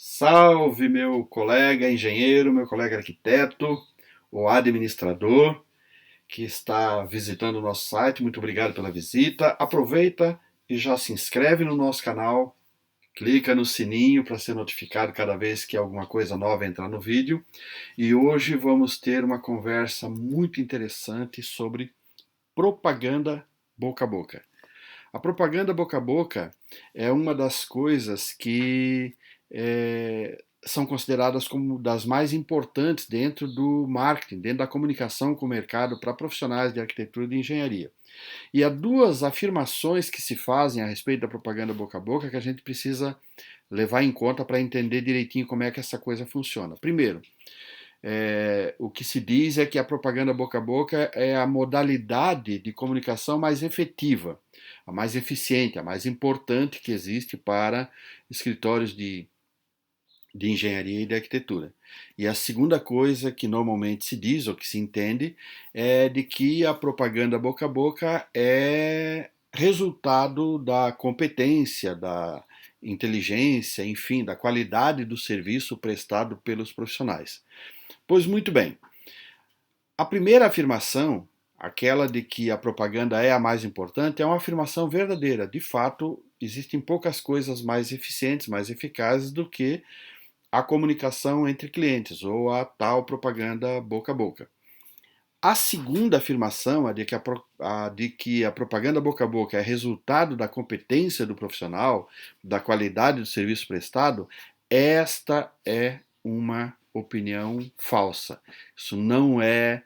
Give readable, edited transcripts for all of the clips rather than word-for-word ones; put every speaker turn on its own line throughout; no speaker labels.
Salve, meu colega engenheiro, meu colega arquiteto, o administrador que está visitando o nosso site. Muito obrigado pela visita. Aproveita e já se inscreve no nosso canal, clica no sininho para ser notificado cada vez que alguma coisa nova entrar no vídeo. E hoje vamos ter uma conversa muito interessante sobre propaganda boca a boca. A propaganda boca a boca é uma das coisas que são consideradas como das mais importantes dentro do marketing, dentro da comunicação com o mercado para profissionais de arquitetura e de engenharia. E há duas afirmações que se fazem a respeito da propaganda boca a boca que a gente precisa levar em conta para entender direitinho como é que essa coisa funciona. Primeiro, o que se diz é que a propaganda boca a boca é a modalidade de comunicação mais efetiva, a mais eficiente, a mais importante que existe para escritórios de engenharia e de arquitetura. E a segunda coisa que normalmente se diz ou que se entende é de que a propaganda boca a boca é resultado da competência, da inteligência, enfim, da qualidade do serviço prestado pelos profissionais. Pois muito bem, a primeira afirmação, aquela de que a propaganda é a mais importante, é uma afirmação verdadeira. De fato, existem poucas coisas mais eficientes, mais eficazes do que a comunicação entre clientes ou a tal propaganda boca a boca. A segunda afirmação, a de que a propaganda boca a boca é resultado da competência do profissional, da qualidade do serviço prestado, esta é uma opinião falsa. Isso não é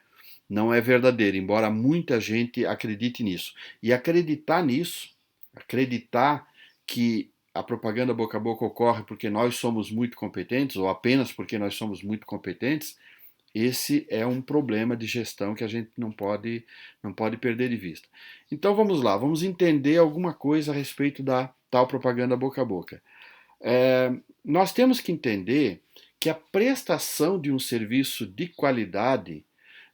verdadeiro, embora muita gente acredite nisso. E acreditar nisso, acreditar que a propaganda boca a boca ocorre porque nós somos muito competentes, ou apenas porque nós somos muito competentes, esse é um problema de gestão que a gente não pode perder de vista. Então vamos lá, vamos entender alguma coisa a respeito da tal propaganda boca a boca. Nós temos que entender que a prestação de um serviço de qualidade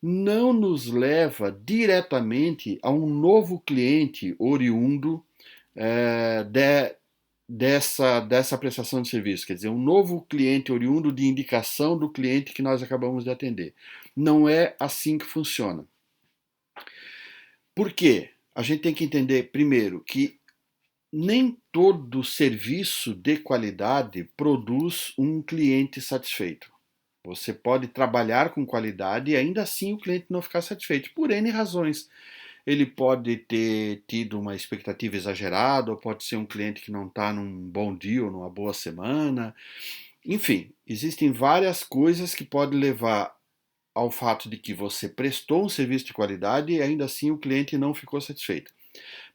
não nos leva diretamente a um novo cliente oriundo dessa prestação de serviço, quer dizer, um novo cliente oriundo de indicação do cliente que nós acabamos de atender. Não é assim que funciona. Por quê? A gente tem que entender, primeiro, que nem todo serviço de qualidade produz um cliente satisfeito. Você pode trabalhar com qualidade e ainda assim o cliente não ficar satisfeito, por N razões. Ele pode ter tido uma expectativa exagerada, ou pode ser um cliente que não está num bom dia ou numa boa semana. Enfim, existem várias coisas que podem levar ao fato de que você prestou um serviço de qualidade e ainda assim o cliente não ficou satisfeito.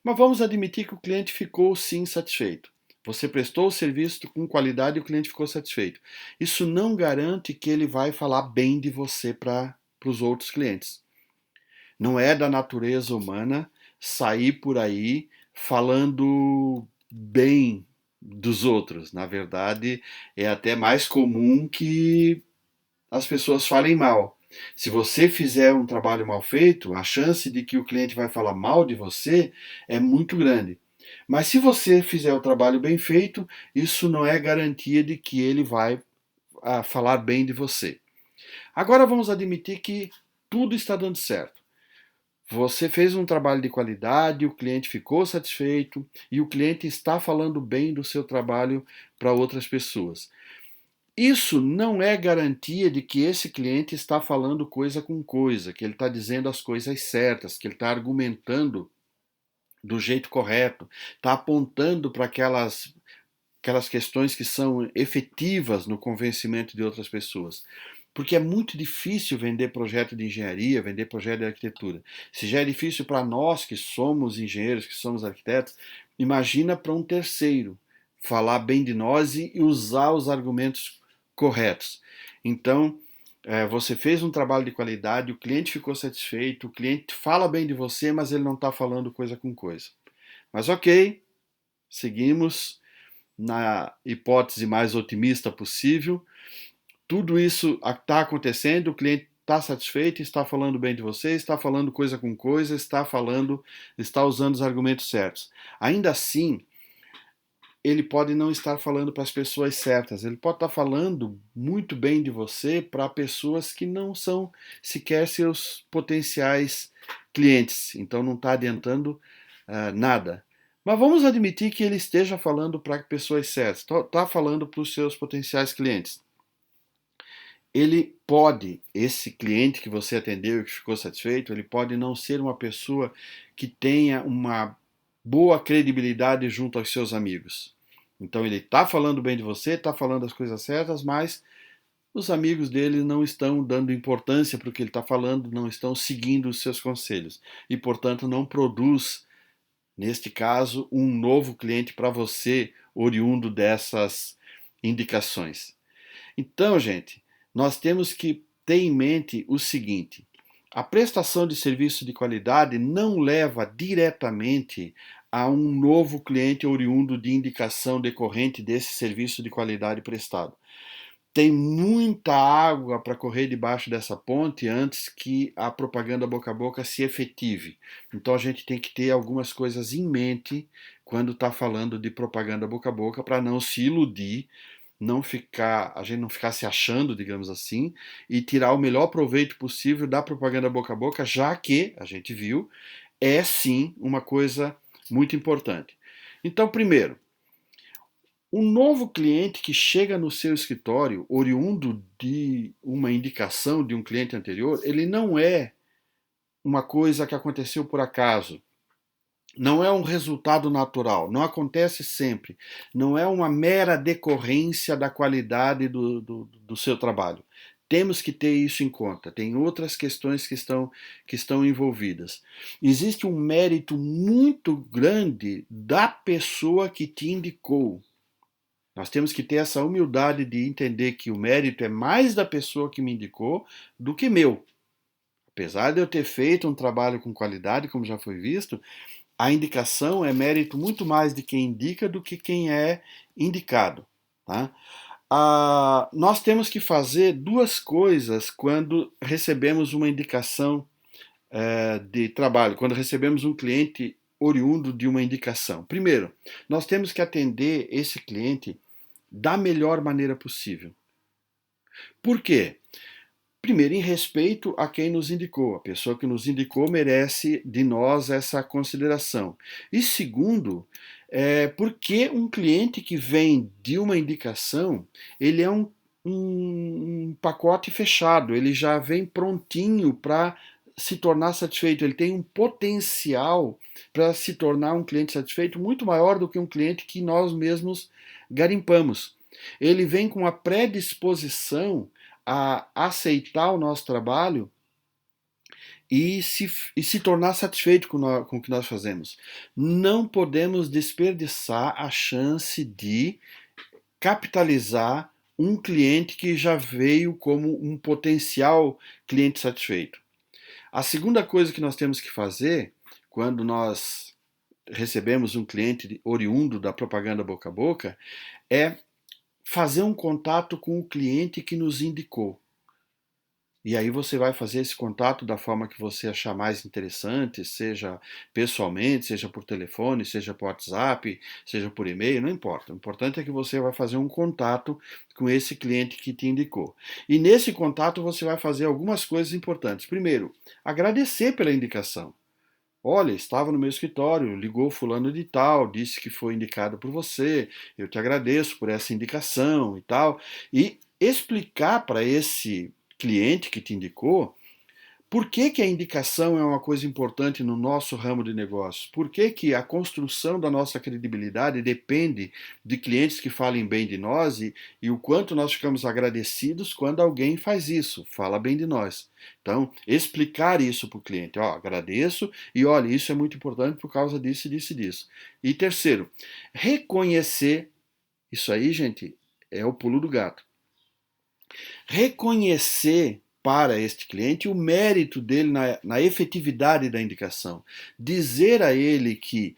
Mas vamos admitir que o cliente ficou sim satisfeito. Você prestou o serviço com qualidade e o cliente ficou satisfeito. Isso não garante que ele vai falar bem de você para os outros clientes. Não é da natureza humana sair por aí falando bem dos outros. Na verdade, é até mais comum que as pessoas falem mal. Se você fizer um trabalho mal feito, a chance de que o cliente vai falar mal de você é muito grande. Mas se você fizer o trabalho bem feito, isso não é garantia de que ele vai falar bem de você. Agora vamos admitir que tudo está dando certo. Você fez um trabalho de qualidade, o cliente ficou satisfeito e o cliente está falando bem do seu trabalho para outras pessoas. Isso não é garantia de que esse cliente está falando coisa com coisa, que ele está dizendo as coisas certas, que ele está argumentando do jeito correto, está apontando para aquelas questões que são efetivas no convencimento de outras pessoas. Porque é muito difícil vender projeto de engenharia, vender projeto de arquitetura. Se já é difícil para nós que somos engenheiros, que somos arquitetos, imagina para um terceiro falar bem de nós e usar os argumentos corretos. Então, você fez um trabalho de qualidade, o cliente ficou satisfeito, o cliente fala bem de você, mas ele não está falando coisa com coisa. Mas ok, seguimos na hipótese mais otimista possível. Tudo isso está acontecendo, o cliente está satisfeito, está falando bem de você, está falando coisa com coisa, está usando os argumentos certos. Ainda assim, ele pode não estar falando para as pessoas certas, ele pode estar falando muito bem de você para pessoas que não são sequer seus potenciais clientes, então não está adiantando nada. Mas vamos admitir que ele esteja falando para pessoas certas, está falando para os seus potenciais clientes. Ele pode, esse cliente que você atendeu e que ficou satisfeito, ele pode não ser uma pessoa que tenha uma boa credibilidade junto aos seus amigos. Então ele está falando bem de você, está falando as coisas certas, mas os amigos dele não estão dando importância para o que ele está falando, não estão seguindo os seus conselhos e, portanto, não produz, neste caso, um novo cliente para você, oriundo dessas indicações. Então, gente, nós temos que ter em mente o seguinte: a prestação de serviço de qualidade não leva diretamente a um novo cliente oriundo de indicação decorrente desse serviço de qualidade prestado. Tem muita água para correr debaixo dessa ponte antes que a propaganda boca a boca se efetive. Então a gente tem que ter algumas coisas em mente quando está falando de propaganda boca a boca para não se iludir, a gente não ficar se achando, digamos assim, e tirar o melhor proveito possível da propaganda boca a boca, já que, a gente viu, é sim uma coisa muito importante. Então, primeiro, um novo cliente que chega no seu escritório, oriundo de uma indicação de um cliente anterior, ele não é uma coisa que aconteceu por acaso. Não é um resultado natural, não acontece sempre, não é uma mera decorrência da qualidade do seu trabalho. Temos que ter isso em conta. Tem outras questões que estão envolvidas. Existe um mérito muito grande da pessoa que te indicou. Nós temos que ter essa humildade de entender que o mérito é mais da pessoa que me indicou do que meu. Apesar de eu ter feito um trabalho com qualidade, como já foi visto, a indicação é mérito muito mais de quem indica do que quem é indicado. Tá? Nós temos que fazer duas coisas quando recebemos uma indicação de trabalho, quando recebemos um cliente oriundo de uma indicação. Primeiro, nós temos que atender esse cliente da melhor maneira possível. Por quê? Primeiro, em respeito a quem nos indicou. A pessoa que nos indicou merece de nós essa consideração. E segundo, porque um cliente que vem de uma indicação, ele é um pacote fechado, ele já vem prontinho para se tornar satisfeito, ele tem um potencial para se tornar um cliente satisfeito muito maior do que um cliente que nós mesmos garimpamos. Ele vem com a predisposição a aceitar o nosso trabalho e se tornar satisfeito com o que nós fazemos. Não podemos desperdiçar a chance de capitalizar um cliente que já veio como um potencial cliente satisfeito. A segunda coisa que nós temos que fazer quando nós recebemos um cliente oriundo da propaganda boca a boca é fazer um contato com o cliente que nos indicou. E aí você vai fazer esse contato da forma que você achar mais interessante, seja pessoalmente, seja por telefone, seja por WhatsApp, seja por e-mail, não importa. O importante é que você vai fazer um contato com esse cliente que te indicou. E nesse contato você vai fazer algumas coisas importantes. Primeiro, agradecer pela indicação. Olha, estava no meu escritório, ligou fulano de tal, disse que foi indicado por você, eu te agradeço por essa indicação e tal. E explicar para esse cliente que te indicou por que, que a indicação é uma coisa importante no nosso ramo de negócios? Por que, que a construção da nossa credibilidade depende de clientes que falem bem de nós e o quanto nós ficamos agradecidos quando alguém faz isso, fala bem de nós. Então, explicar isso para o cliente. Ó, agradeço e olha, isso é muito importante por causa disso, disso e disso. E terceiro, reconhecer. Isso aí, gente, é o pulo do gato. Reconhecer para este cliente o mérito dele na efetividade da indicação. Dizer a ele que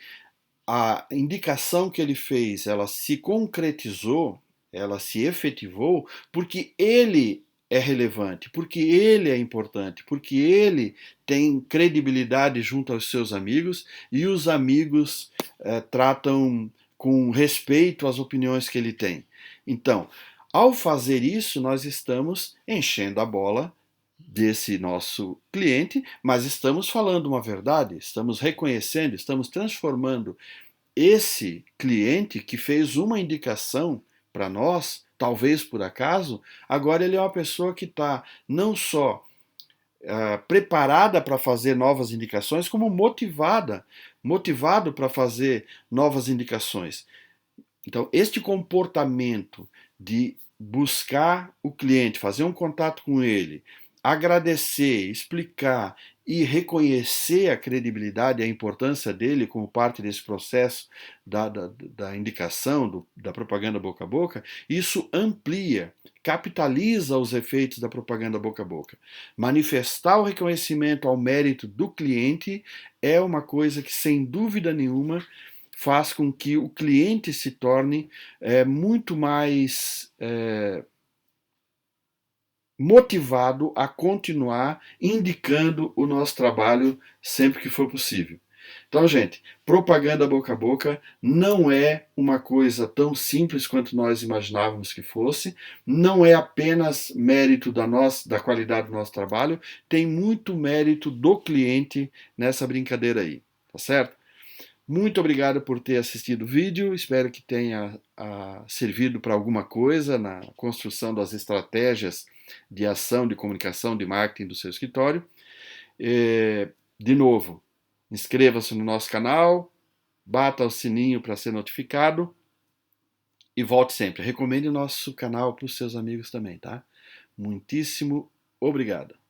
a indicação que ele fez, ela se concretizou, ela se efetivou, porque ele é relevante, porque ele é importante, porque ele tem credibilidade junto aos seus amigos e os amigos tratam com respeito às opiniões que ele tem. Então, ao fazer isso, nós estamos enchendo a bola desse nosso cliente, mas estamos falando uma verdade, estamos reconhecendo, estamos transformando esse cliente que fez uma indicação para nós, talvez por acaso, agora ele é uma pessoa que está não só preparada para fazer novas indicações, como motivado para fazer novas indicações. Então, este comportamento de buscar o cliente, fazer um contato com ele, agradecer, explicar e reconhecer a credibilidade e a importância dele como parte desse processo da indicação, da propaganda boca a boca, isso amplia, capitaliza os efeitos da propaganda boca a boca. Manifestar o reconhecimento ao mérito do cliente é uma coisa que, sem dúvida nenhuma, faz com que o cliente se torne muito mais motivado a continuar indicando o nosso trabalho sempre que for possível. Então, gente, propaganda boca a boca não é uma coisa tão simples quanto nós imaginávamos que fosse, não é apenas mérito da qualidade do nosso trabalho, tem muito mérito do cliente nessa brincadeira aí, tá certo? Muito obrigado por ter assistido o vídeo, espero que tenha servido para alguma coisa na construção das estratégias de ação, de comunicação, de marketing do seu escritório. De novo, inscreva-se no nosso canal, bata o sininho para ser notificado e volte sempre. Recomende o nosso canal para os seus amigos também, tá? Muitíssimo obrigado.